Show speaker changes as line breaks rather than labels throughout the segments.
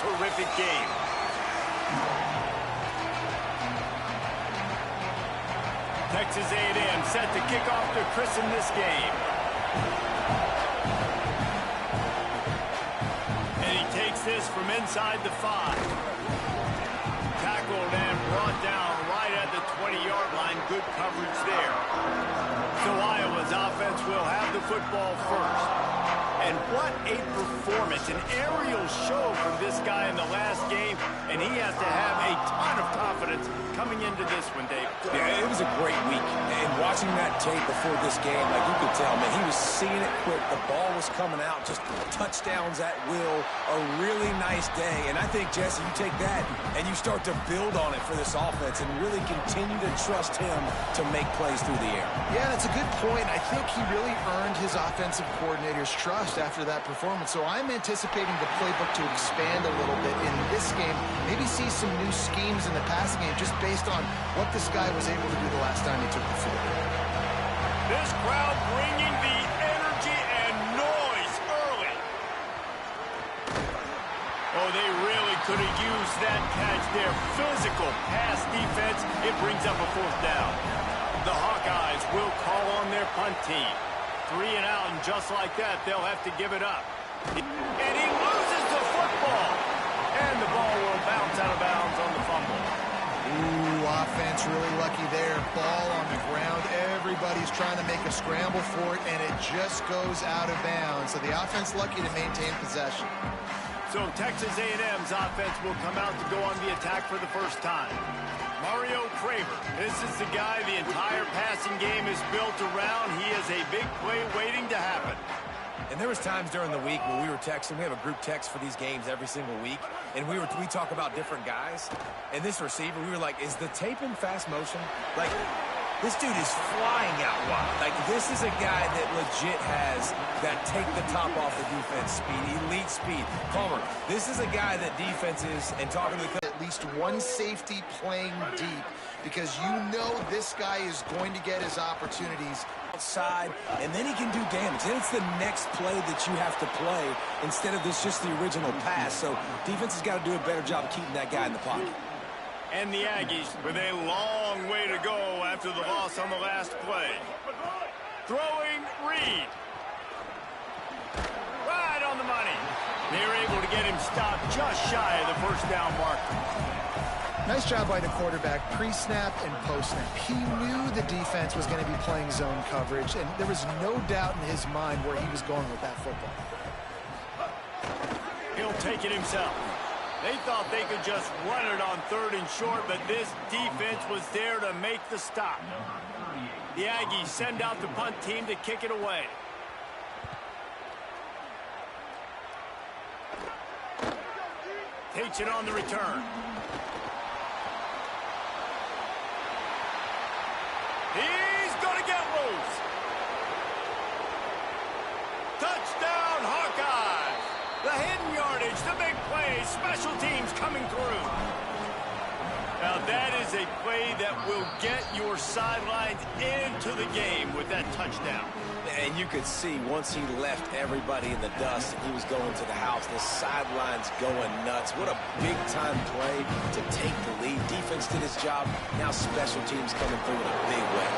terrific game. Texas A&M set to kick off to christen this game. And he takes this from inside the 5. Tackled and brought down right at the 20-yard line. Good coverage there. So Iowa's offense will have the football first. And what a performance, an aerial show from this guy in the last game, and he has to have a ton of confidence coming into this one, Dave.
Yeah, it was a great week, and watching that tape before this game, like you could tell, man, he was seeing it quick. The ball was coming out, just touchdowns at will, a really nice day. And I think, Jesse, you take that and you start to build on it for this offense and really continue to trust him to make plays through the air.
Yeah, that's a good point. I think he really earned his offensive coordinator's trust after that performance. So I'm anticipating the playbook to expand a little bit in this game. Maybe see some new schemes in the passing game just based on what this guy was able to do the last time he took the field.
This crowd bringing the energy and noise early. Oh, they really could have used that catch there. Physical pass defense. It brings up a 4th down. The Hawkeyes will call on their punt team. 3 and out, and just like that, they'll have to give it up. And he loses the football. And the ball will bounce out of bounds on the fumble.
Ooh, offense really lucky there. Ball on the ground. Everybody's trying to make a scramble for it, and it just goes out of bounds. So the offense lucky to maintain possession.
So Texas A&M's offense will come out to go on the attack for the first time. Mario Craver, this is the guy the entire passing game is built around. He is a big play waiting to happen.
And there was times during the week when we were texting. We have a group text for these games every single week, and we talk about different guys. And this receiver, we were like, is the tape in fast motion? Like, this dude is flying out wide. Like, this is a guy that legit has that take the top off the defense speed, elite speed. Palmer, this is a guy that defenses, and talking to the
at least one safety playing deep because you know this guy is going to get his opportunities
outside, and then he can do damage. Then it's the next play that you have to play instead of this just the original pass. So defense has got to do a better job of keeping that guy in the pocket.
And the Aggies with a long way to go after the loss on the last play. Throwing Reed. Right on the money. They're able to get him stopped just shy of the 1st down marker.
Nice job by the quarterback, pre-snap and post-snap. He knew the defense was going to be playing zone coverage, and there was no doubt in his mind where he was going with that football.
He'll take it himself. They thought they could just run it on 3rd and short, but this defense was there to make the stop. The Aggies send out the punt team to kick it away. Takes it on the return. He's going to get loose. Touchdown, Hawkeyes. The hidden yardage, the big play, special teams coming through. Now that is a play that will get your sidelines into the game with that touchdown.
And you could see once he left everybody in the dust and he was going to the house, the sidelines going nuts. What a big-time play to take the lead. Defense did his job. Now special teams coming through in a big way.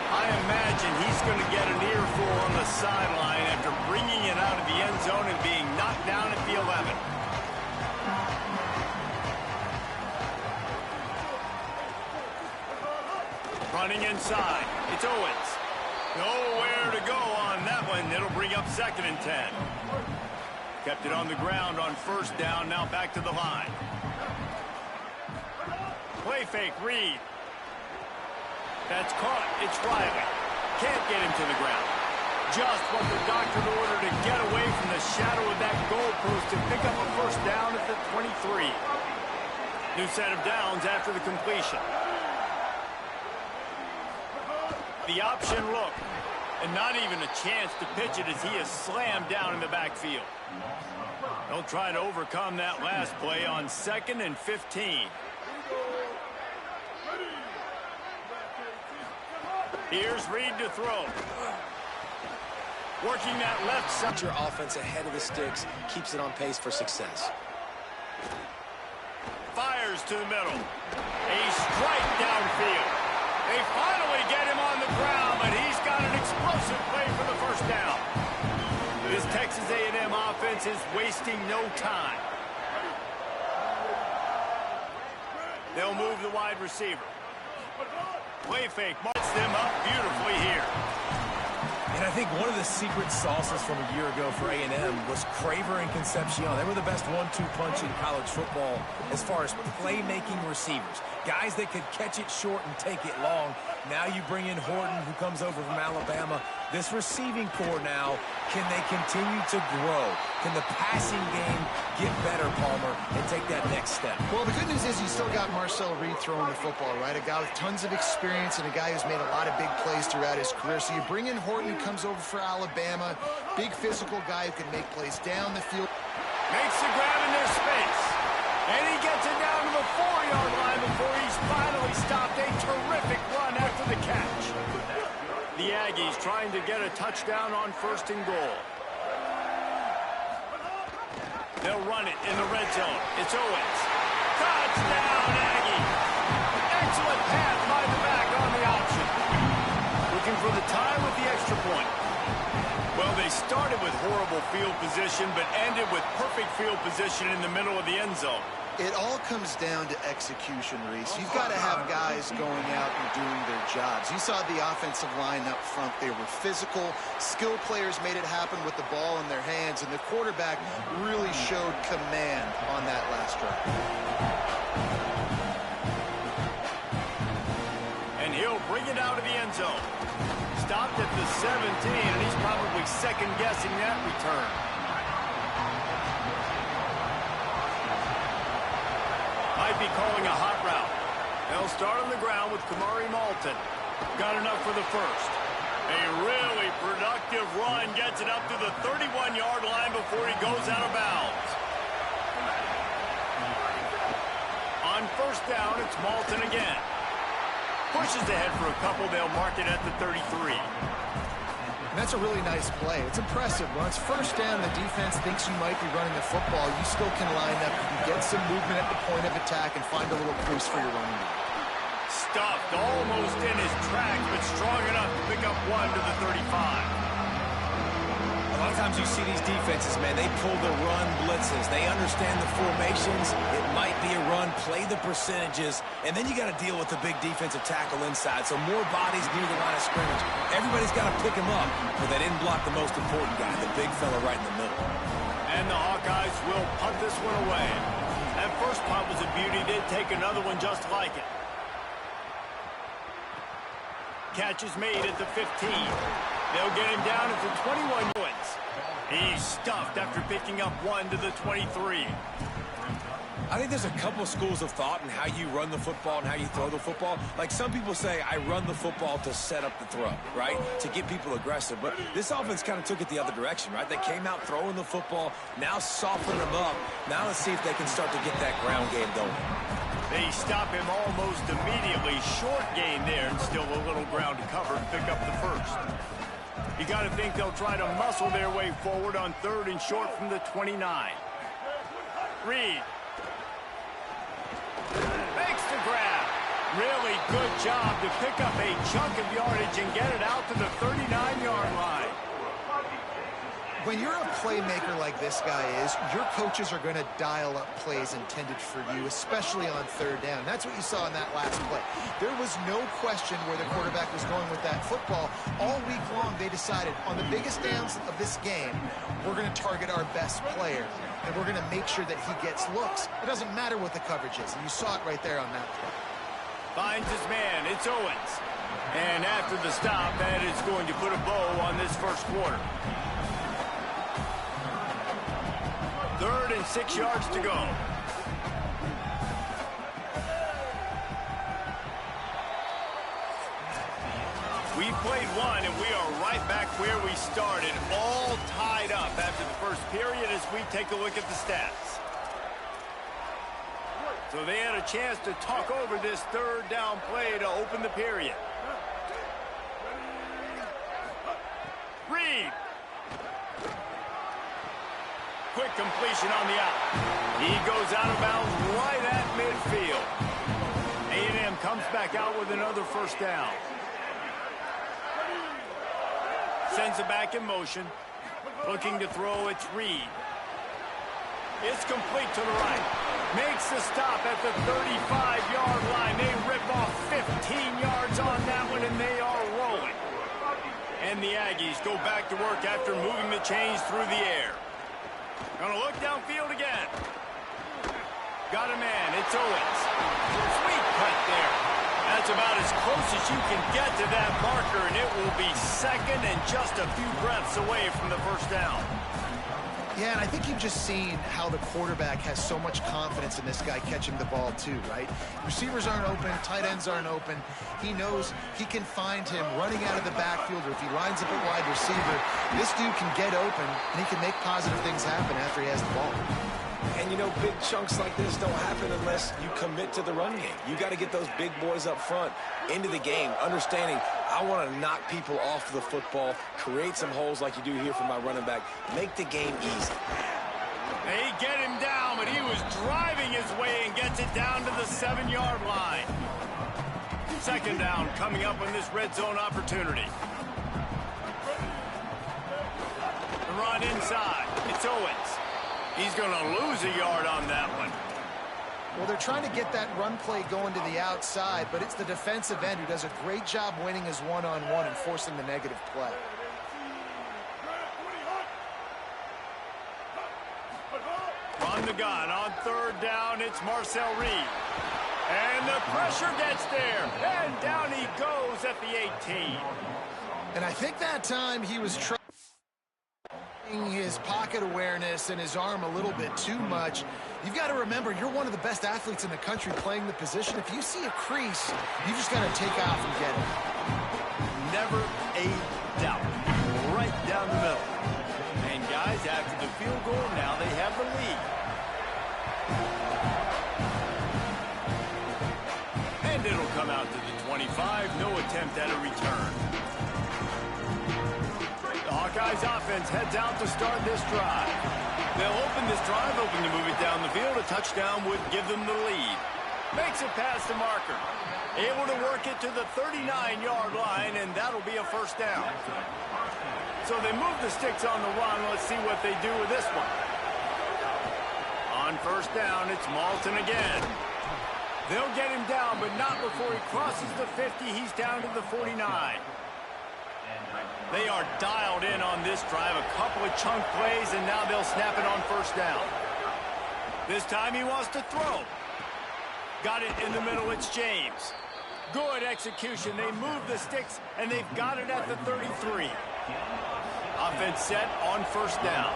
I imagine he's going to get an earful on the sideline after bringing it out of the end zone and being knocked down at the 11. Running inside. It's Owens. Nowhere to go on that one. It'll bring up 2nd and 10. Kept it on the ground on 1st down. Now back to the line. Play fake, Reed. That's caught. It's Riley. Can't get him to the ground. Just what the doctor ordered to get away from the shadow of that goalpost to pick up a 1st down at the 23. New set of downs after the completion. The option look, and not even a chance to pitch it as he is slammed down in the backfield. They'll try to overcome that last play on 2nd and 15. Here's Reed to throw. Working that left side.
Your offense ahead of the sticks keeps it on pace for success.
Fires to the middle. A strike downfield. They finally get him on the ground, but he's got an explosive play for the first down. This Texas A&M offense is wasting no time. They'll move the wide receiver. Play fake marks them up beautifully here.
And I think one of the secret sauces from a year ago for A&M was Craver and Concepcion. They were the best 1-2 punch in college football as far as playmaking receivers. Guys that could catch it short and take it long. Now you bring in Horton, who comes over from Alabama. This receiving core now, can they continue to grow? Can the passing game get better, Palmer, and take that next step?
Well, the good news is you still got Marcel Reed throwing the football, right? A guy with tons of experience and a guy who's made a lot of big plays throughout his career. So you bring in Horton, who comes over for Alabama. Big physical guy who can make plays down the field.
Makes the grab in their space. And he gets it down to the 4-yard line before he's finally stopped. A terrific run after the catch. The Aggies trying to get a touchdown on 1st and goal. They'll run it in the red zone. It's Owens. Touchdown, Aggie. Excellent pass by the back on the option. Looking for the tie with the extra point. Well, they started with horrible field position, but ended with perfect field position in the middle of the end zone.
It all comes down to execution, Reese. You've got to have guys going out and doing their jobs. You saw the offensive line up front. They were physical. Skill players made it happen with the ball in their hands, and the quarterback really showed command on that last drive.
And he'll bring it out of the end zone. Stopped at the 17, and he's probably second-guessing that return. Might be calling a hot route. They'll start on the ground with Kamari Malton. Got enough for the first. A really productive run gets it up to the 31-yard line before he goes out of bounds. On 1st down, it's Malton again. Pushes ahead for a couple. They'll mark it at the 33.
That's a really nice play. It's impressive. When it's 1st down, the defense thinks you might be running the football. You still can line up. You can get some movement at the point of attack and find a little crease for your running back.
Stuffed almost in his tracks, but strong enough to pick up 1 to the 35.
A lot of times you see these defenses, man, they pull the run blitzes. They understand the formations. It might be a run, play the percentages, and then you got to deal with the big defensive tackle inside. So more bodies near the line of scrimmage. Everybody's got to pick him up, but they didn't block the most important guy, the big fella right in the middle.
And the Hawkeyes will punt this one away. That first punt was a beauty. They'd take another one just like it. Catch is made at the 15. They'll get him down at the 21 yards. He's stuffed after picking up 1 to the 23.
I think there's a couple schools of thought in how you run the football and how you throw the football. Like some people say, I run the football to set up the throw, right? To get people aggressive. But this offense kind of took it the other direction, right? They came out throwing the football, now soften them up. Now let's see if they can start to get that ground game going.
They stop him almost immediately. Short gain there, and still a little ground to cover and pick up the first. You got to think they'll try to muscle their way forward on 3rd and short from the 29. Reed. Makes the grab. Really good job to pick up a chunk of yardage and get it out to the 39-yard line.
When you're a playmaker like this guy is, your coaches are going to dial up plays intended for you, especially on 3rd down. That's what you saw in that last play. There was no question where the quarterback was going with that football. All week long, they decided on the biggest downs of this game, we're going to target our best player, and we're going to make sure that he gets looks. It doesn't matter what the coverage is, and you saw it right there on that play.
Finds his man. It's Owens. And after the stop, that is going to put a bow on this first quarter. 3rd and 6 yards to go. We played one, and we are right back where we started, all tied up after the first period as we take a look at the stats. So they had a chance to talk over this 3rd down play to open the period. Reed. Quick completion on the out. He goes out of bounds right at midfield. A&M comes back out with another first down. Sends it back in motion. Looking to throw, it's Reed. It's complete to the right. Makes the stop at the 35-yard line. They rip off 15 yards on that one, and they are rolling. And the Aggies go back to work after moving the chains through the air. Gonna look downfield again. Got a man. It's Owens. Sweet cut there. That's about as close as you can get to that marker, and it will be second and just a few breaths away from the first down.
Yeah, and I think you've just seen how the quarterback has so much confidence in this guy catching the ball too, right? Receivers aren't open, tight ends aren't open. He knows he can find him running out of the backfield, or if he lines up a wide receiver, this dude can get open, and he can make positive things happen after he has the ball.
And, you know, big chunks like this don't happen unless you commit to the run game. You got to get those big boys up front into the game, understanding I want to knock people off the football, create some holes like you do here for my running back, make the game easy.
They get him down, but he was driving his way and gets it down to the 7-yard line. Second down coming up on this red zone opportunity. The run inside. It's Owens. He's going to lose a yard on that one.
Well, they're trying to get that run play going to the outside, but it's the defensive end who does a great job winning his one-on-one and forcing the negative play.
On the gun, on third down, it's Marcel Reed. And the pressure gets there. And down he goes at the 18.
And I think that time he was trying his pocket awareness and his arm a little bit too much. You've got to remember, you're one of the best athletes in the country playing the position. If you see a crease, you just got to take off and get it.
Never a doubt. Right down the middle. And guys, after the field goal, now they have the lead. And it'll come out to the 25. No attempt at a return. The Hawkeyes offense heads out to start this drive. They'll open this drive, hoping to move it down the field. A touchdown would give them the lead. Makes it past the marker. Able to work it to the 39-yard line, and that'll be a first down. So they move the sticks on the run. Let's see what they do with this one. On first down, it's Malton again. They'll get him down, but not before he crosses the 50. He's down to the 49. They are dialed in on this drive. A couple of chunk plays, and now they'll snap it on first down. This time he wants to throw. Got it in the middle. It's James. Good execution. They move the sticks, and they've got it at the 33. Offense set on first down.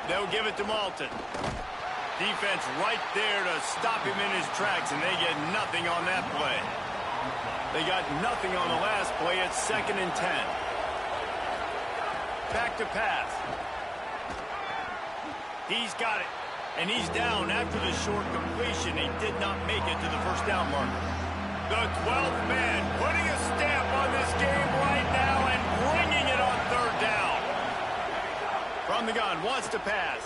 They'll give it to Malton. Defense right there to stop him in his tracks, and they get nothing on that play. They got nothing on the last play. It's 2nd and 10. Back to pass. He's got it. And he's down after the short completion. He did not make it to the first down marker. The 12th man putting a stamp on this game right now and bringing it on third down. From the gun, wants to pass.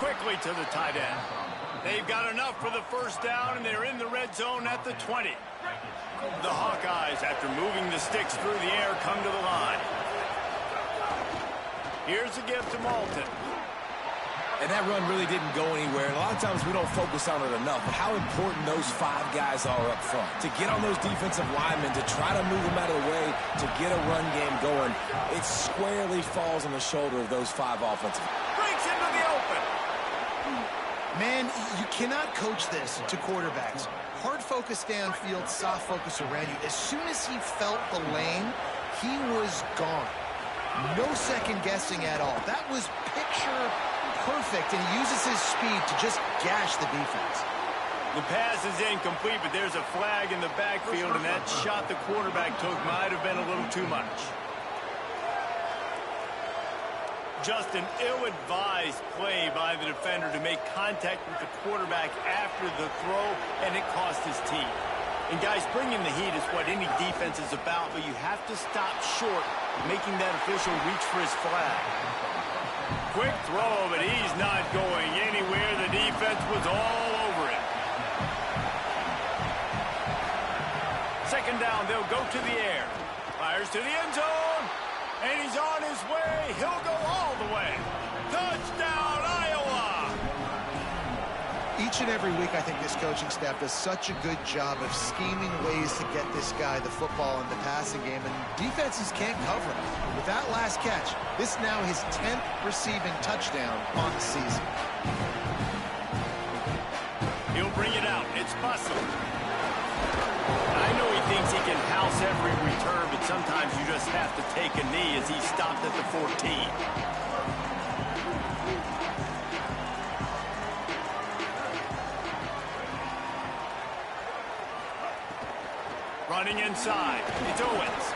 Quickly to the tight end. They've got enough for the first down, and they're in the red zone at the 20. The Hawkeyes, after moving the sticks through the air, come to the line. Here's a give to Malton.
And that run really didn't go anywhere. And a lot of times we don't focus on it enough. But how important those 5 guys are up front. To get on those defensive linemen, to try to move them out of the way, to get a run game going, it squarely falls on the shoulder of those 5 offensive.
Breaks into the open.
Man, you cannot coach this to quarterbacks. Hard focus downfield, soft focus around you. As soon as he felt the lane, he was gone. No second guessing at all. That was picture perfect, and he uses his speed to just gash the defense.
The pass is incomplete, but there's a flag in the backfield, and that shot the quarterback took might have been a little too much. Just an ill-advised play by the defender to make contact with the quarterback after the throw, and it cost his team. And guys, bringing the heat is what any defense is about, but you have to stop short making that official reach for his flag. Quick throw, but he's not going anywhere. The defense was all over it. Second down, they'll go to the air. Fires to the end zone, and he's on his way. He'll go all the way. Touchdown, Iowa!
Each and every week, I think this coaching staff does such a good job of scheming ways to get this guy the football in the passing game, and defenses can't cover him. With that last catch, this is now his 10th receiving touchdown on the season.
He'll bring it out. It's Bustle. I know he thinks he can house every return, but sometimes you just have to take a knee as he stopped at the 14. Running inside, it's Owens.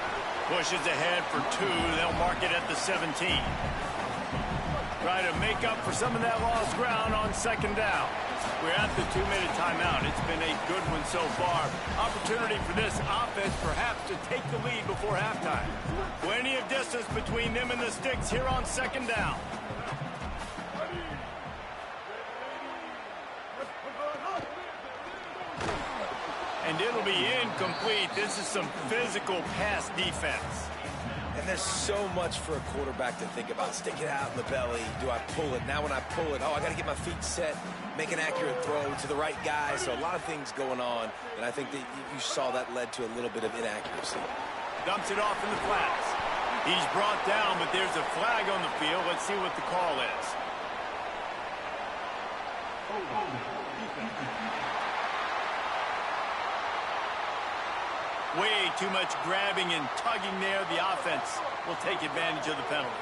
Pushes ahead for 2. They'll mark it at the 17. Try to make up for some of that lost ground on second down. We're at the 2-minute timeout. It's been a good one so far. Opportunity for this offense perhaps to take the lead before halftime. Plenty of distance between them and the sticks here on second down. And it'll be incomplete. This is some physical pass defense.
And there's so much for a quarterback to think about. Stick it out in the belly. Do I pull it? Now when I pull it, I got to get my feet set, make an accurate throw to the right guy. So a lot of things going on. And I think that you saw that led to a little bit of inaccuracy.
Dumps it off in the flats. He's brought down, but there's a flag on the field. Let's see what the call is. Way too much grabbing and tugging there. The offense will take advantage of the penalty.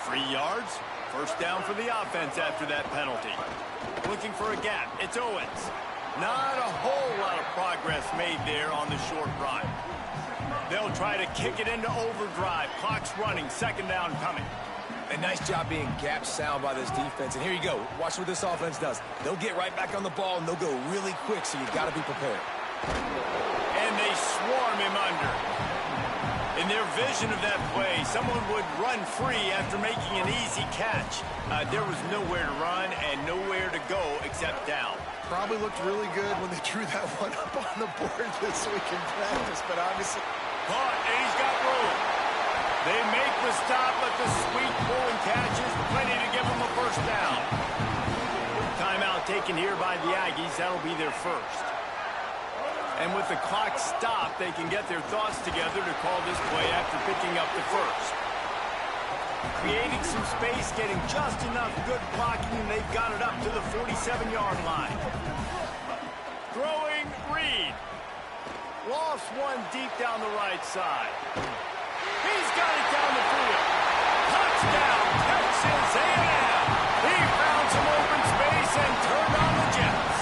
3 yards. First down for the offense after that penalty. Looking for a gap. It's Owens. Not a whole lot of progress made there on the short run. They'll try to kick it into overdrive. Clock's running. Second down coming.
A nice job being gap sound by this defense. And here you go. Watch what this offense does. They'll get right back on the ball, and they'll go really quick, so you've got to be prepared.
And they swarm him under. In their vision of that play, someone would run free after making an easy catch. There was nowhere to run and nowhere to go except down.
Probably looked really good when they drew that one up on the board this week in practice, but obviously...
Caught, and he's got room. They make the stop, but the sweet pulling catches plenty to give them a first down. Timeout taken here by the Aggies. That'll be their first. And with the clock stopped, they can get their thoughts together to call this play after picking up the first. Creating some space, getting just enough good blocking, and they've got it up to the 47-yard line. Throwing Reed. Lost one deep down the right side. He's got it down the field. Touchdown, Texas A&M. He found some open space and turned on the Jets.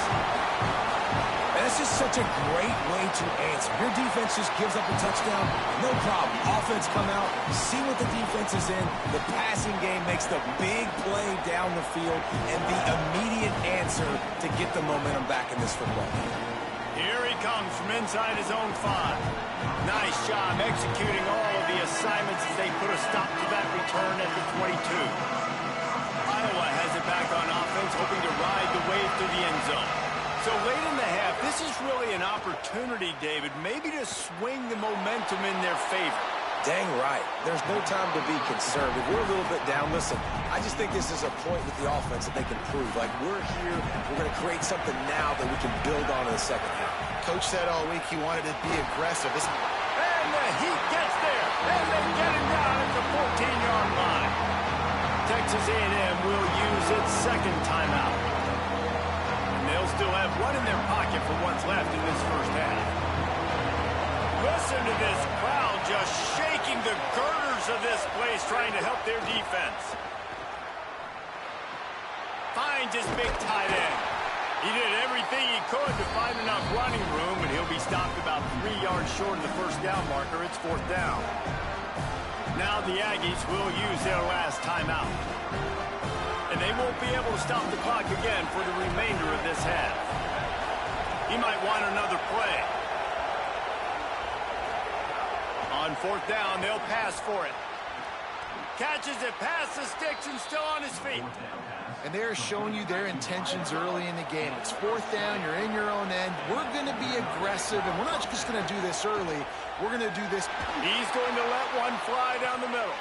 That's just such a great way to answer. Your defense just gives up a touchdown, no problem. Offense come out, see what the defense is in. The passing game makes the big play down the field and the immediate answer to get the momentum back in this football game.
Here he comes from inside his own 5. Nice job executing all of the assignments as they put a stop to that return at the 22. Iowa has it back on offense, hoping to ride the wave to the end zone. So late in the half, this is really an opportunity, David, maybe to swing the momentum in their favor.
Dang right. There's no time to be concerned. If we're a little bit down, listen, I just think this is a point with the offense that they can prove. Like, we're here, we're going to create something now that we can build on in the second half.
Coach said all week he wanted to be aggressive.
And the heat gets there, and they get him down at the 14-yard line. Texas A&M will use its second timeout. They'll still have one in their pocket for what's left in this first half. Listen to this crowd just shaking the girders of this place, trying to help their defense. Finds his big tight end. He did everything he could to find enough running room, and he'll be stopped about 3 yards short of the first down marker. It's fourth down. Now the Aggies will use their last timeout. And they won't be able to stop the clock again for the remainder of this half. He might want another play. On fourth down, they'll pass for it. Catches it past the sticks and still on his feet.
And they're showing you their intentions early in the game. It's fourth down. You're in your own end. We're going to be aggressive, and we're not just going to do this early. We're going to do this.
He's going to let one fly down the middle.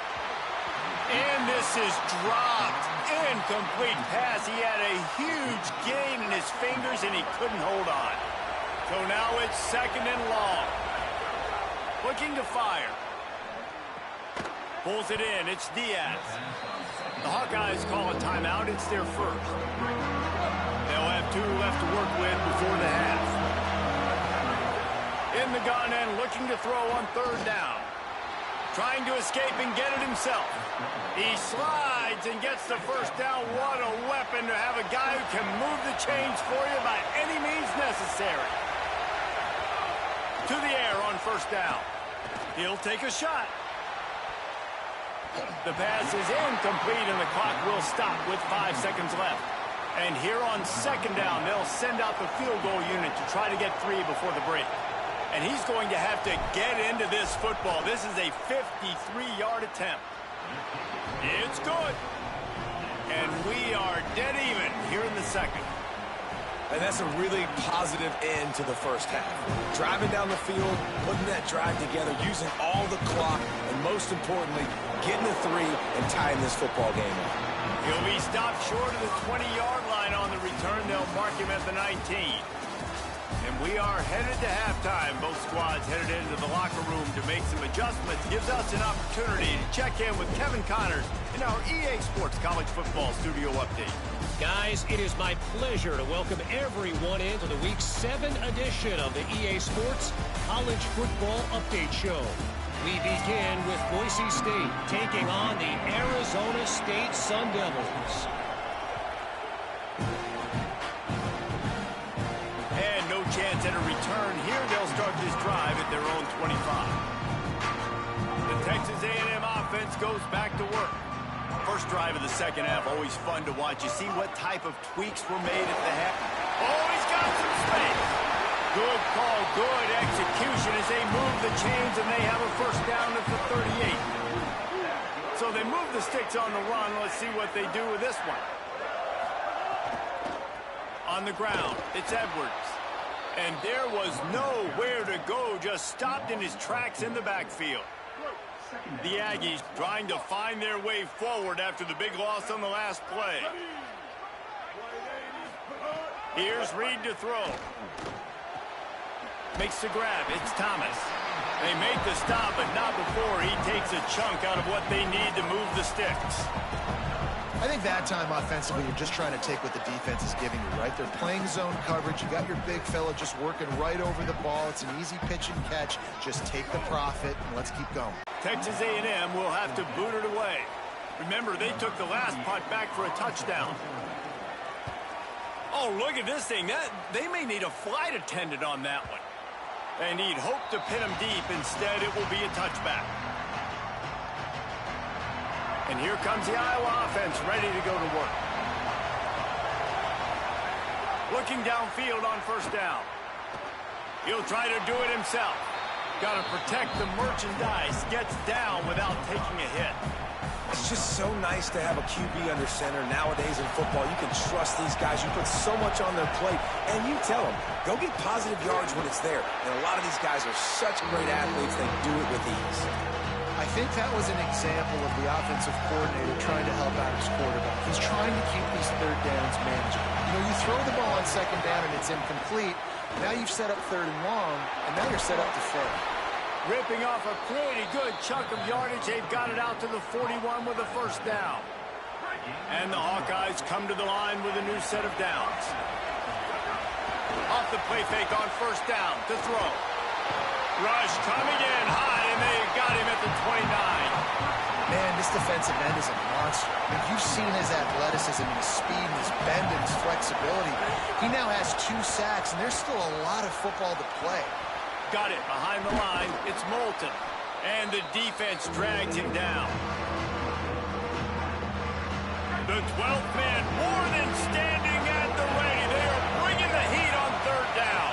And this is dropped. Incomplete pass. He had a huge gain in his fingers, and he couldn't hold on. So now it's second and long. Looking to fire. Pulls it in. It's Diaz. The Hawkeyes call a timeout. It's their first. They'll have 2 left to work with before the half. In the gun and looking to throw on third down. Trying to escape and get it himself. He slides and gets the first down. What a weapon to have a guy who can move the chains for you by any means necessary. To the air on first down. He'll take a shot. The pass is incomplete, and the clock will stop with 5 seconds left. And here on second down, they'll send out the field goal unit to try to get 3 before the break. And he's going to have to get into this football. This is a 53-yard attempt. It's good. And we are dead even here in the second.
And that's a really positive end to the first half. Driving down the field, putting that drive together, using all the clock, and most importantly, getting the 3 and tying this football game up.
He'll be stopped short of the 20-yard line on the return. They'll mark him at the 19. And we are headed to halftime. Both squads headed into the locker room to make some adjustments. Gives us an opportunity to check in with Kevin Connors in our EA Sports College Football Studio Update.
Guys, it is my pleasure to welcome everyone into the Week 7 edition of the EA Sports College Football Update Show. We begin with Boise State taking on the Arizona State Sun Devils.
And no chance at a return here. They'll start this drive at their own 25. The Texas A&M offense goes back to work. First drive of the second half, always fun to watch. You see what type of tweaks were made at the half. Oh, he's got some space. Good call, good execution as they move the chains, and they have a first down at the 38. So they move the sticks on the run. Let's see what they do with this one. On the ground, it's Edwards. And there was nowhere to go, just stopped in his tracks in the backfield. The Aggies trying to find their way forward after the big loss on the last play. Here's Reed to throw. Makes the grab. It's Thomas. They make the stop, but not before he takes a chunk out of what they need to move the sticks.
I think that time offensively, you're just trying to take what the defense is giving you, right? They're playing zone coverage. You got your big fella just working right over the ball. It's an easy pitch and catch. Just take the profit, and let's keep going.
Texas A&M will have to boot it away. Remember, they took the last punt back for a touchdown. Oh, look at this thing. They may need a flight attendant on that one. They need hope to pin him deep. Instead, it will be a touchback. And here comes the Iowa offense ready to go to work. Looking downfield on first down. He'll try to do it himself. Got to protect the merchandise. Gets down without taking a hit.
It's just so nice to have a QB under center. Nowadays in football, you can trust these guys. You put so much on their plate, and you tell them, go get positive yards when it's there. And a lot of these guys are such great athletes, they do it with ease.
I think that was an example of the offensive coordinator trying to help out his quarterback. He's trying to keep these third downs manageable. You know, you throw the ball on second down and it's incomplete. Now you've set up third and long, and now you're set up to throw.
Ripping off a pretty good chunk of yardage. They've got it out to the 41 with a first down. And the Hawkeyes come to the line with a new set of downs. Off the play fake on first down to throw. Rush coming in high, and they got him at the 29.
Man, this defensive end is a monster. I mean, you've seen his athleticism, his speed, his bend, and his flexibility. He now has 2 sacks, and there's still a lot of football to play.
Got it behind the line. It's Moulton. And the defense drags him down. The 12th man more than standing at the ready. They are bringing the heat on third down.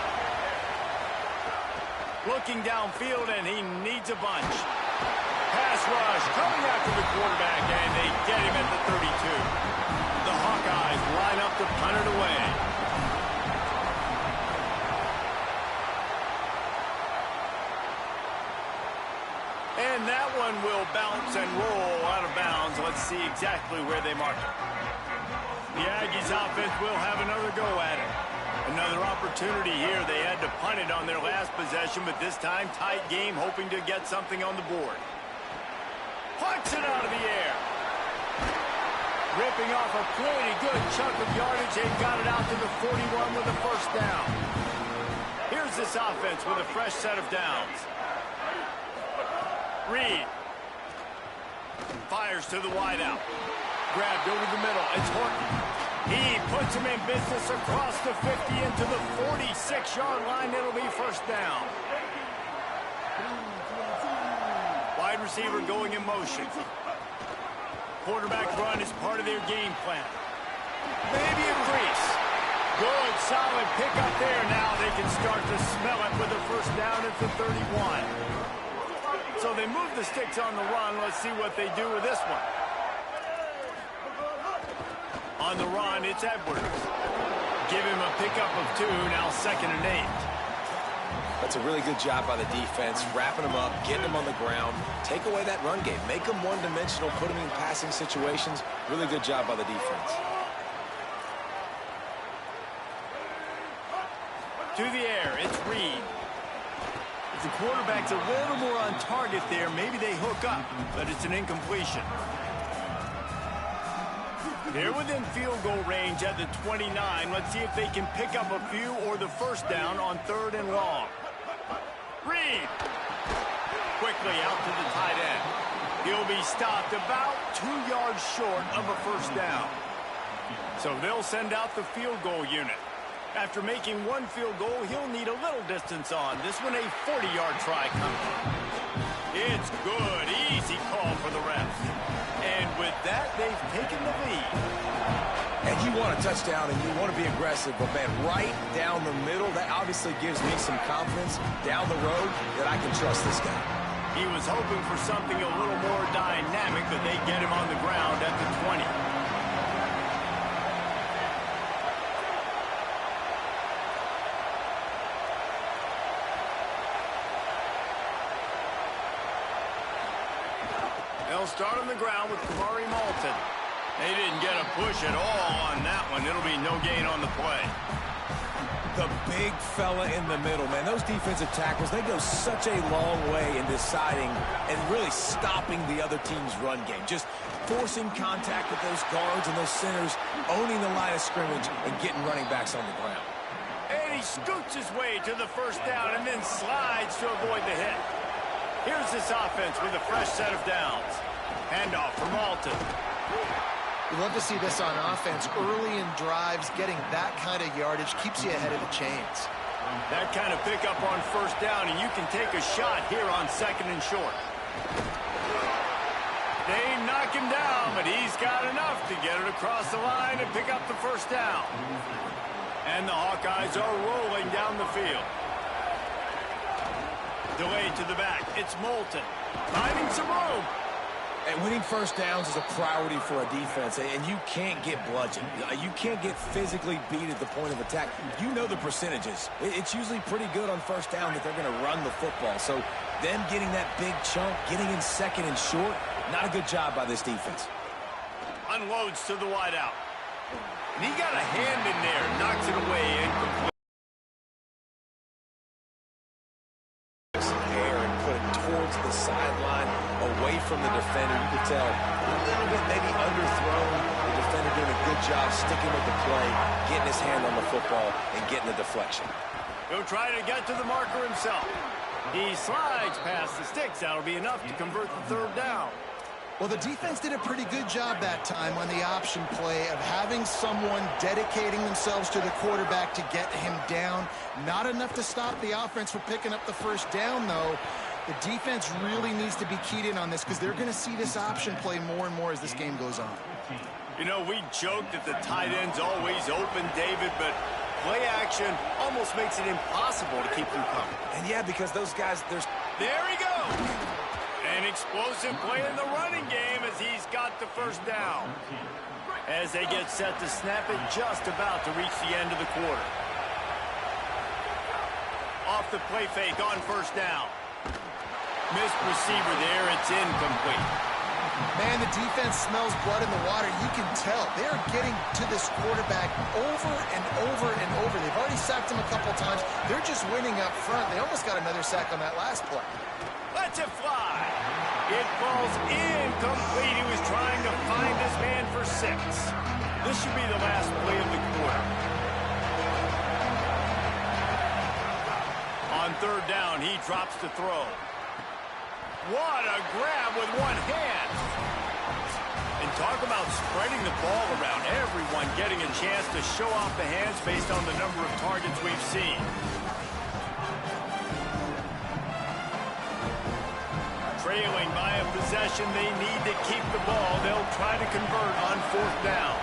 Looking downfield, and he needs a bunch. Pass pass rush coming after the quarterback, and they get him at the 32. The Hawkeyes line up to punt it away. And that one will bounce and roll out of bounds. Let's see exactly where they mark it. The Aggies offense will have another go at it. Another opportunity here. They had to punt it on their last possession, but this time tight game, hoping to get something on the board. Punts it out of the air. Ripping off a pretty good chunk of yardage. They got it out to the 41 with a first down. Here's this offense with a fresh set of downs. Reed fires to the wideout. Grabbed over the middle. It's Horton. He puts him in business across the 50 into the 46-yard line. It'll be first down. Wide receiver going in motion. Quarterback run is part of their game plan. Maybe a crease. Good, solid pickup there. Now they can start to smell it with a first down at the 31. So they move the sticks on the run. Let's see what they do with this one. On the run, it's Edwards. Give him a pickup of 2, now 2nd and 8.
That's a really good job by the defense, wrapping them up, getting them on the ground. Take away that run game. Make them one-dimensional, put them in passing situations. Really good job by the defense.
To the air, it's Reed. If the quarterback's a little more on target there, maybe they hook up, but it's an incompletion. They're within field goal range at the 29. Let's see if they can pick up a few or the first down on 3rd and long. Reed. Quickly out to the tight end. He'll be stopped about 2 yards short of a first down. So they'll send out the field goal unit. After making 1 field goal, he'll need a little distance on. This one a 40-yard try coming. It's good. Easy call for the refs. And with that, they've taken the lead.
And you want a touchdown and you want to be aggressive, but man, right down the middle, that obviously gives me some confidence down the road that I can trust this guy.
He was hoping for something a little more dynamic, but they get him on the ground at the 20. They'll start on the ground with Kamari Malton. They didn't get a push at all on that one. It'll be no gain on the play.
The big fella in the middle, man. Those defensive tackles, they go such a long way in deciding and really stopping the other team's run game. Just forcing contact with those guards and those centers, owning the line of scrimmage and getting running backs on the ground.
And he scoots his way to the first down and then slides to avoid the hit. Here's this offense with a fresh set of downs. Handoff for Malton.
We love to see this on offense. Early in drives, getting that kind of yardage keeps you ahead of the chains.
That kind of pickup on first down, and you can take a shot here on 2nd and short. They knock him down, but he's got enough to get it across the line and pick up the first down. And the Hawkeyes are rolling down the field. Delayed to the back. It's Malton. Finding some room.
And winning first downs is a priority for a defense, and you can't get bludgeoned. You can't get physically beat at the point of attack. You know the percentages. It's usually pretty good on first down that they're going to run the football. So them getting that big chunk, getting in 2nd and short, not a good job by this defense.
Unloads to the wideout. And he got a hand in there, knocks it away, incomplete.
Towards the sideline, away from the defender. You could tell a little bit maybe underthrown. The defender doing a good job sticking with the play, getting his hand on the football, and getting the deflection.
He'll try to get to the marker himself. He slides past the sticks. That'll be enough to convert the 3rd down.
Well, the defense did a pretty good job that time on the option play of having someone dedicating themselves to the quarterback to get him down. Not enough to stop the offense from picking up the first down, though. The defense really needs to be keyed in on this because they're going to see this option play more and more as this game goes on.
You know, we joke that the tight end's always open, David, but play action almost makes it impossible to keep them coming.
And yeah, because those guys,
there he goes! And An explosive play in the running game as he's got the first down. As they get set to snap it, just about to reach the end of the quarter. Off the play fake on first down. Missed receiver there. It's incomplete.
Man, the defense smells blood in the water. You can tell. They're getting to this quarterback over and over and over. They've already sacked him a couple times. They're just winning up front. They almost got another sack on that last play.
Lets it fly. It falls incomplete. He was trying to find his man for 6. This should be the last play of the quarter. On third down, he drops to throw. What a grab with one hand. And talk about spreading the ball around. Everyone getting a chance to show off the hands based on the number of targets we've seen. Trailing by a possession, they need to keep the ball. They'll try to convert on fourth down.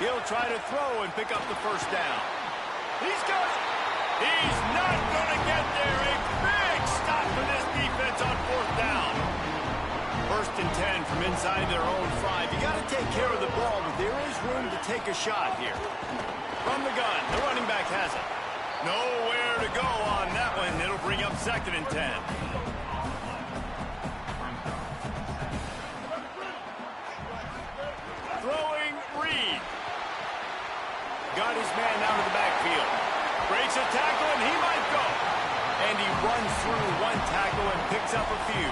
He'll try to throw and pick up the first down. He's got it. He's not going to get there. A big stop for this defense on fourth down. First and 10 from inside their own 5. You got to take care of the ball, but there is room to take a shot here. From the gun, the running back has it. Nowhere to go on that one. It'll bring up second and 10. Throwing Reed. Got his man out of the backfield. Breaks a tackle, and he might go. And he runs through one tackle and picks up a few.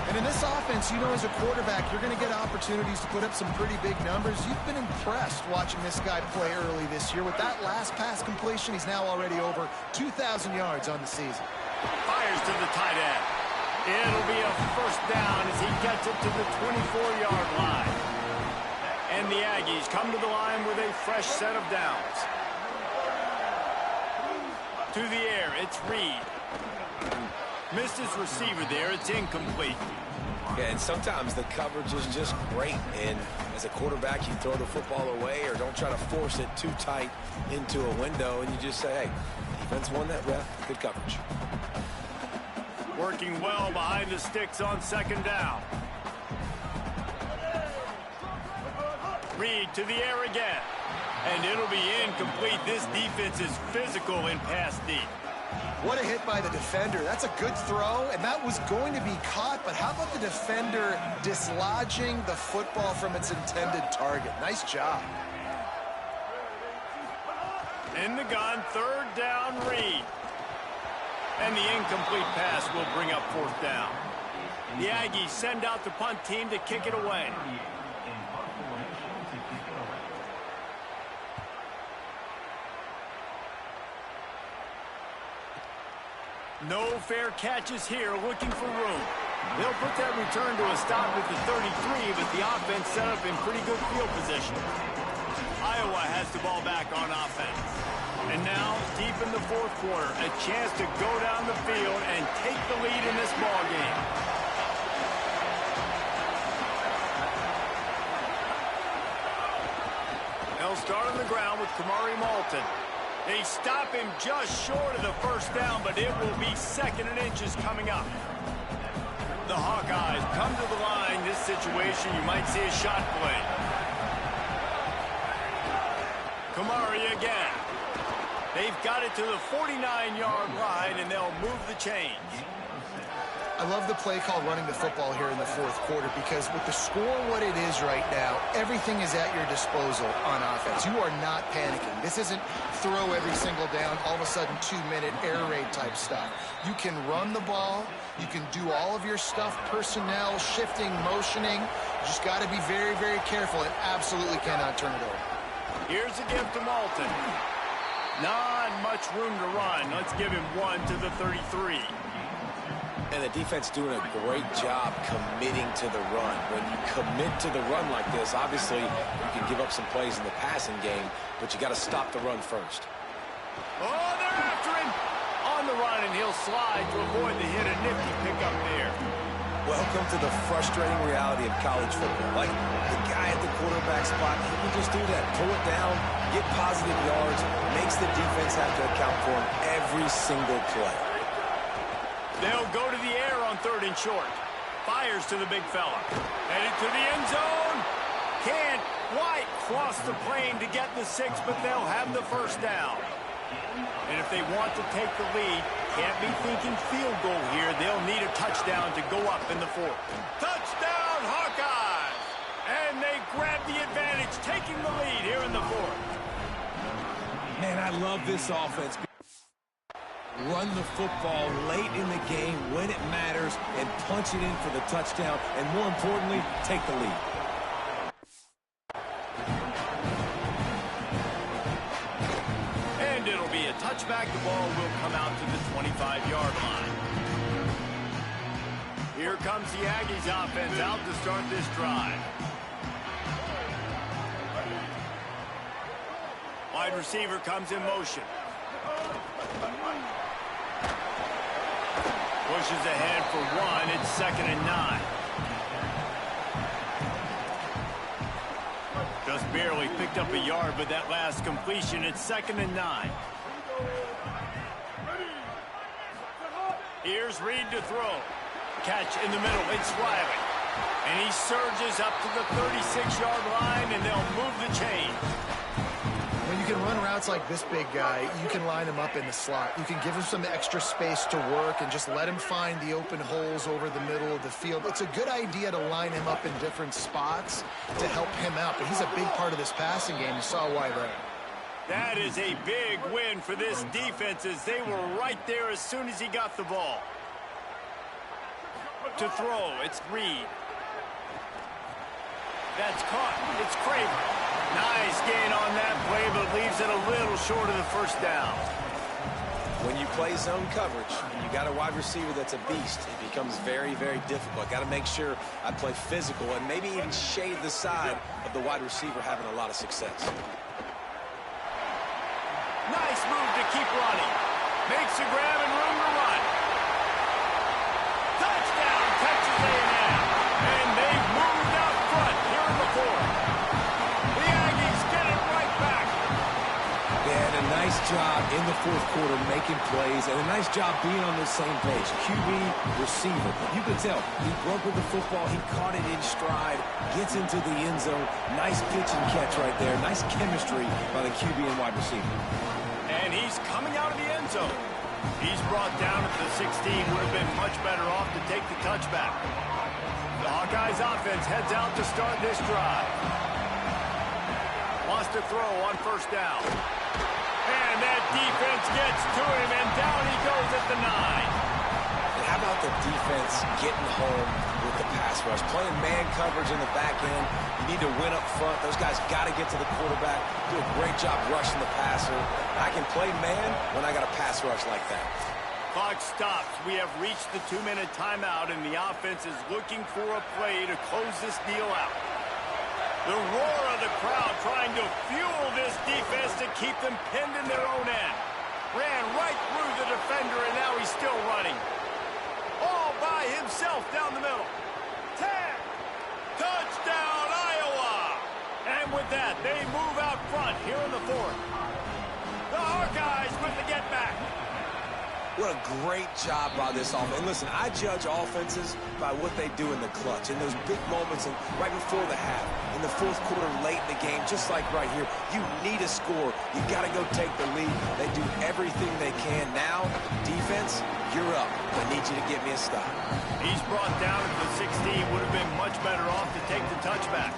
And in this offense, you know, as a quarterback, you're going to get opportunities to put up some pretty big numbers. You've been impressed watching this guy play early this year. With that last pass completion, he's now already over 2,000 yards on the season.
Fires to the tight end. It'll be a first down as he gets it to the 24-yard line. And the Aggies come to the line with a fresh set of downs. To the air, it's Reed. Missed his receiver there. It's incomplete.
Yeah, and sometimes the coverage is just great. And as a quarterback, you throw the football away or don't try to force it too tight into a window. And you just say, hey, defense won that rep. Good coverage.
Working well behind the sticks on second down. Reed to the air again. And it'll be incomplete. This defense is physical in pass deep.
What a hit by the defender. That's a good throw, and that was going to be caught, but how about the defender dislodging the football from its intended target? Nice job.
In the gun, third down, Reed. And the incomplete pass will bring up fourth down. The Aggies send out the punt team to kick it away. No fair catches here, looking for room. They'll put that return to a stop at the 33, but the offense set up in pretty good field position. Iowa has the ball back on offense. And now, deep in the fourth quarter, a chance to go down the field and take the lead in this ball game. They'll start on the ground with Kamari Malton. They stop him just short of the first down, but it will be second and inches coming up. The Hawkeyes come to the line. This situation, you might see a shot play. Kamari again. They've got it to the 49-yard line, and they'll move the chains.
I love the play called running the football here in the fourth quarter because with the score what it is right now, everything is at your disposal on offense. You are not panicking. This isn't throw every single down, all of a sudden 2-minute air raid type stuff. You can run the ball. You can do all of your stuff, personnel, shifting, motioning. You just got to be very, very careful and absolutely cannot turn it over.
Here's a gift to Malton. Not much room to run. Let's give him one to the 33.
And the defense doing a great job committing to the run. When you commit to the run like this, obviously you can give up some plays in the passing game, but you got to stop the run first.
Oh, they're after him. On the run, and he'll slide to avoid the hit. A nifty pickup there.
Welcome to the frustrating reality of college football. Like, the guy at the quarterback spot, he can just do that. Pull it down, get positive yards, makes the defense have to account for him every single play.
They'll go to the air on 3rd and short. Fires to the big fella. Headed to the end zone. Can't quite cross the plane to get the 6, but they'll have the first down. And if they want to take the lead, can't be thinking field goal here. They'll need a touchdown to go up in the 4th. Touchdown, Hawkeyes! And they grab the advantage, taking the lead here in the 4th.
Man, I love this offense. Run the football late in the game when it matters and punch it in for the touchdown, and more importantly, take the lead.
And it'll be a touchback. The ball will come out to the 25-yard line. Here comes the Aggies offense out to start this drive. Wide receiver comes in motion. Pushes ahead for 1. It's 2nd and 9. Just barely picked up a yard, but that last completion, it's 2nd and 9. Here's Reed to throw. Catch in the middle. It's Riley. And he surges up to the 36-yard line, and they'll move the chains.
When you can run routes like this big guy, you can line him up in the slot. You can give him some extra space to work and just let him find the open holes over the middle of the field. It's a good idea to line him up in different spots to help him out, but he's a big part of this passing game. You saw why there.
That is a big win for this defense as they were right there as soon as he got the ball. To throw, it's Reed. That's caught. It's Kramer. Nice gain on that play, but leaves it a little short of the first down.
When you play zone coverage and you got a wide receiver that's a beast, it becomes very, very difficult. Got to make sure I play physical and maybe even shade the side of the wide receiver having a lot of success.
Nice move to keep running. Makes a grab and room to run. Touchdown, Texas A&M. And they've moved out front here in the 4th. The Aggies get it right back.
They had a nice job in the 4th quarter making plays and a nice job being on the same page. QB, receiver. You could tell he broke with the football. He caught it in stride, gets into the end zone. Nice pitch and catch right there. Nice chemistry by the QB and wide receiver.
And he's coming out of the end zone. He's brought down at the 16. Would have been much better off to take the touchback. The Hawkeyes offense heads out to start this drive. Wants to throw on 1st down. And that defense gets to him, and down he goes at the 9.
And how about the defense getting home with the pass rush? Playing man coverage in the back end. You need to win up front. Those guys got to get to the quarterback. Do a great job rushing the passer. I can play man when I got a pass rush like that.
Clock stops. We have reached the 2-minute timeout, and the offense is looking for a play to close this deal out. The roar of the crowd trying to fuel this defense to keep them pinned in their own end. Ran right through the defender, and now he's still running. All by himself down the middle. 10. Touchdown, Iowa! And with that, they move out front here in the 4th. The Hawkeyes with the get back.
What a great job by this offense. And listen, I judge offenses by what they do in the clutch, in those big moments and right before the half, in the 4th quarter, late in the game, just like right here. You need a score. You got to go take the lead. They do everything they can. Now, defense, you're up. I need you to get me a stop.
He's brought down at the 16. Would have been much better off to take the touchback.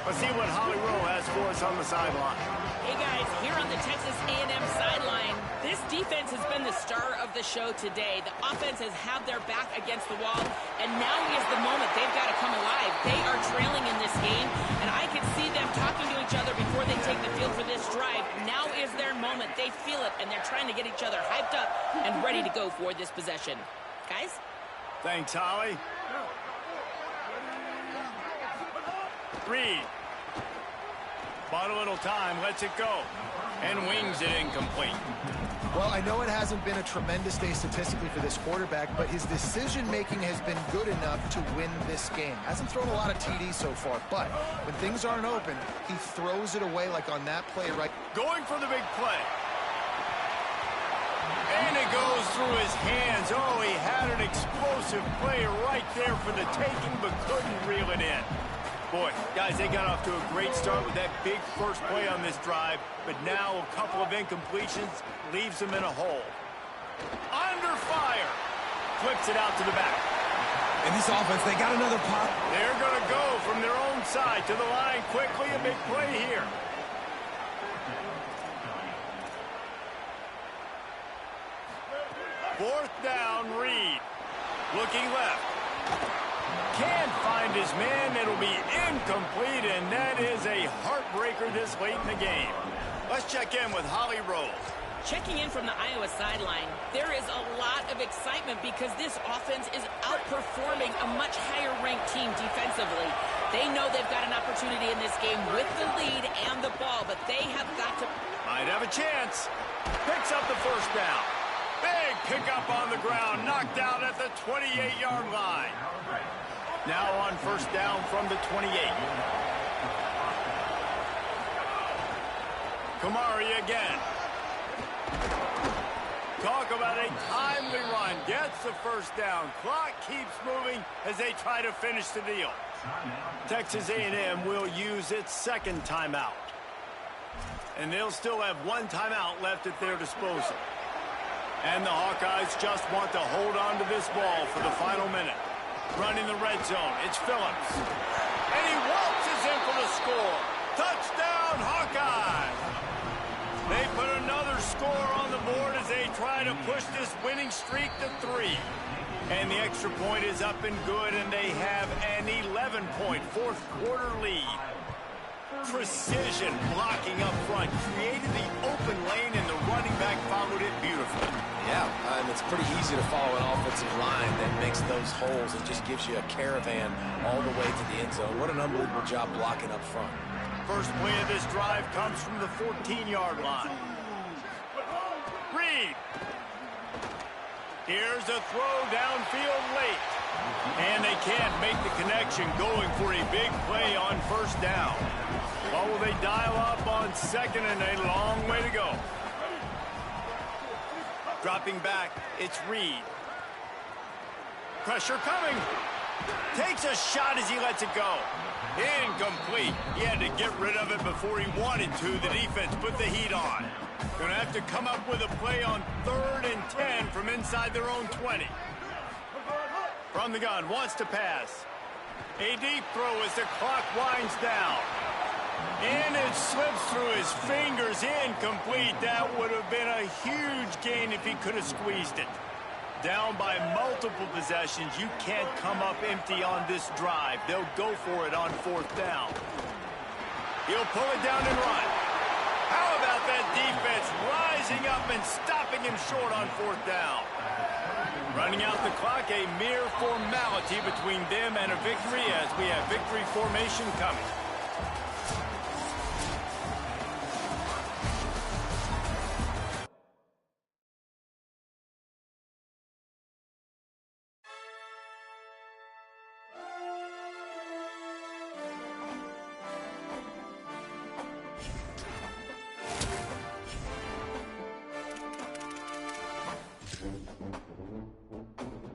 Let's see what Holly Rowe has for us on the sideline.
Hey guys, here on the Texas A&M sideline, this defense has been the star of the show today. The offense has had their back against the wall, and now is the moment they've got to come alive. They are trailing in this game, and I can see them talking to each other before they take the field for this drive. Now is their moment. They feel it, and they're trying to get each other hyped up and ready to go for this possession. Guys?
Thanks, Holly. Reed. Bought a little time, lets it go. and wings it incomplete.
Well, I know it hasn't been a tremendous day statistically for this quarterback, but his decision-making has been good enough to win this game. Hasn't thrown a lot of TDs so far, but when things aren't open, he throws it away like on that play right.
Going for the big play. And it goes through his hands. Oh, he had an explosive play right there for the taking, but couldn't reel it in. Boy, guys, they got off to a great start with that big first play on this drive, but now a couple of incompletions leaves them in a hole. Under fire. Flips it out to the back.
And this offense, they got another pop.
They're going to go from their own side to the line quickly. A big play here. Fourth down, Reed. Looking left. Can't find his man. It'll be incomplete, and that is a heartbreaker this late in the game. Let's check in with Holly Rowe.
Checking in from the Iowa sideline, there is a lot of excitement because this offense is outperforming a much higher-ranked team defensively. They know they've got an opportunity in this game with the lead and the ball, but they have got to...
Might have a chance. Picks up the first down. Big pickup on the ground, knocked out at the 28-yard line. Now on first down from the 28. Kamari again. Talk about a timely run. Gets the first down. Clock keeps moving as they try to finish the deal. Texas A&M will use its second timeout. And they'll still have one timeout left at their disposal. And the Hawkeyes just want to hold on to this ball for the final minute. Running the red zone, it's Phillips. And he waltzes in for the score. Touchdown, Hawkeyes! They put another score on the board as they try to push this winning streak to 3. And the extra point is up and good, and they have an 11-point fourth-quarter lead. Precision blocking up front, created the open lane, and the running back followed it beautifully.
Yeah, and it's pretty easy to follow an offensive line that makes those holes and just gives you a caravan all the way to the end zone. What an unbelievable job blocking up front.
First play of this drive comes from the 14-yard line. Reed. Here's a throw downfield late. And they can't make the connection, going for a big play on first down. What will they dial up on second, and a long way to go. Dropping back, it's Reed. Pressure coming. Takes a shot as he lets it go. Incomplete. He had to get rid of it before he wanted to. The defense put the heat on. Going to have to come up with a play on 3rd and 10 from inside their own 20. From the gun, wants to pass. A deep throw as the clock winds down. And it slips through his fingers. Incomplete. That would have been a huge gain if he could have squeezed it. Down by multiple possessions. You can't come up empty on this drive. They'll go for it on 4th down. He'll pull it down and run. How about that defense rising up and stopping him short on 4th down? Running out the clock, a mere formality between them and a victory as we have victory formation coming.